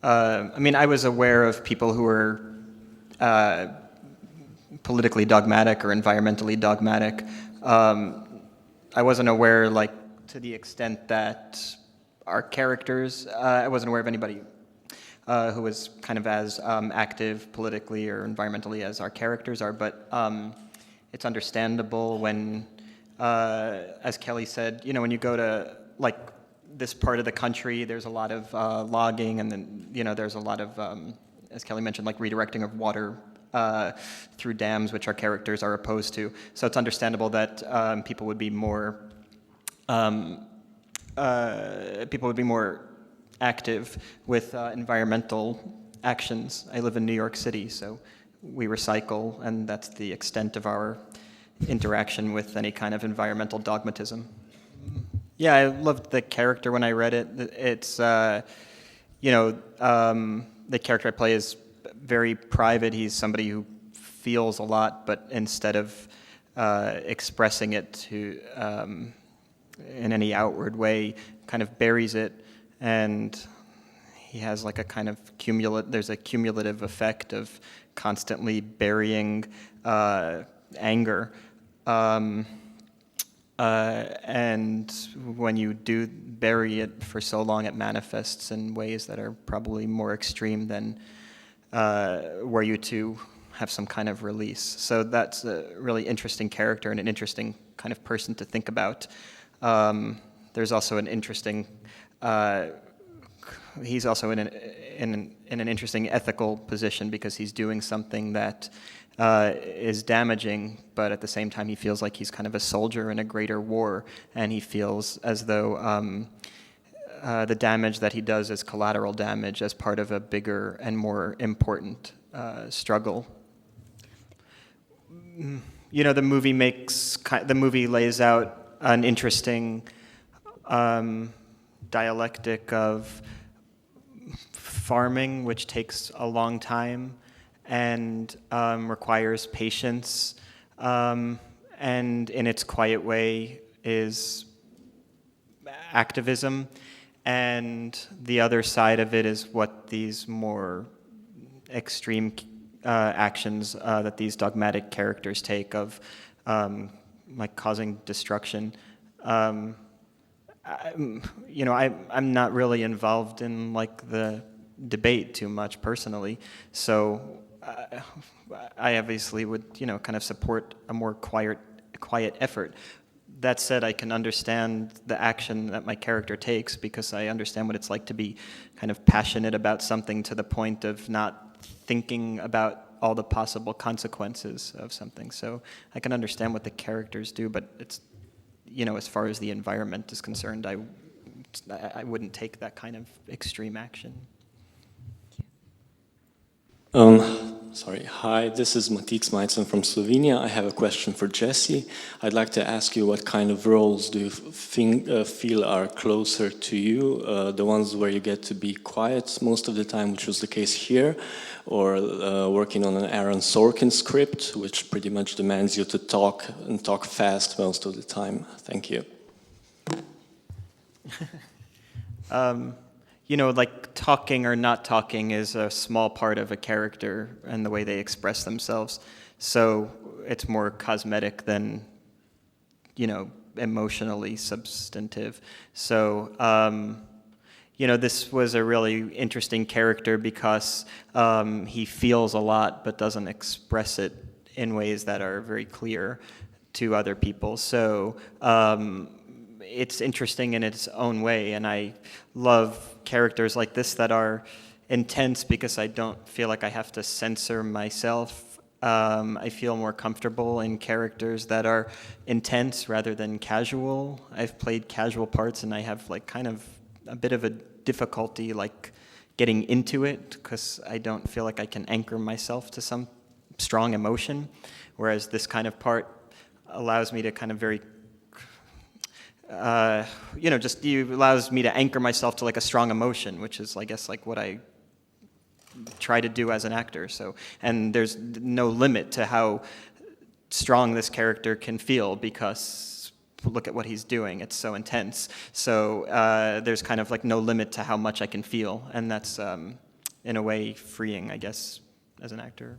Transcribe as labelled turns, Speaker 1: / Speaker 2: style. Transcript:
Speaker 1: I mean, I was aware of people who were politically dogmatic or environmentally dogmatic. I wasn't aware, like, to the extent that our characters, I wasn't aware of anybody who was kind of as active politically or environmentally as our characters are, but it's understandable when, as Kelly said, you know, when you go to, like, this part of the country, there's a lot of logging, and then, you know, there's a lot of, as Kelly mentioned, like redirecting of water through dams, which our characters are opposed to. So it's understandable that people would be more active with environmental actions. I live in New York City, so we recycle, and that's the extent of our interaction with any kind of environmental dogmatism. Yeah, I loved the character when I read it. It's, you know, the character I play is very private. He's somebody who feels a lot, but instead of expressing it to in any outward way, kind of buries it, and he has like a kind of there's a cumulative effect of constantly burying anger. And when you do bury it for so long, it manifests in ways that are probably more extreme than were you to have some kind of release. So that's a really interesting character and an interesting kind of person to think about. There's also an interesting, he's also in an interesting ethical position because he's doing something that is damaging, but at the same time he feels like he's kind of a soldier in a greater war, and he feels as though the damage that he does is collateral damage as part of a bigger and more important struggle. You know, the movie lays out an interesting dialectic of farming, which takes a long time and requires patience, and in its quiet way is activism, and the other side of it is what these more extreme actions that these dogmatic characters take of like causing destruction. You know, I'm not really involved in like the debate too much personally, so I obviously would, you know, kind of support a more quiet effort. That said, I can understand the action that my character takes because I understand what it's like to be kind of passionate about something to the point of not thinking about all the possible consequences of something. So I can understand what the characters do, but it's, you know, as far as the environment is concerned, I wouldn't take that kind of extreme action.
Speaker 2: Sorry. Hi, this is Matic Smajcen from Slovenia. I have a question for Jesse. I'd like to ask you what kind of roles do you feel are closer to you? The ones where you get to be quiet most of the time, which was the case here, or working on an Aaron Sorkin script, which pretty much demands you to talk and talk fast most of the time? Thank you.
Speaker 1: You know, like talking or not talking is a small part of a character and the way they express themselves. So it's more cosmetic than, you know, emotionally substantive. So, you know, this was a really interesting character because he feels a lot but doesn't express it in ways that are very clear to other people. So it's interesting in its own way, and I love characters like this that are intense because I don't feel like I have to censor myself. I feel more comfortable in characters that are intense rather than casual. I've played casual parts and I have like kind of a bit of a difficulty like getting into it because I don't feel like I can anchor myself to some strong emotion, whereas this kind of part allows me to kind of very you know, just allows me to anchor myself to like a strong emotion, which is, I guess, like what I try to do as an actor. So, and there's no limit to how strong this character can feel because look at what he's doing. It's so intense. So there's kind of like no limit to how much I can feel, and that's in a way, freeing, I guess, as an actor.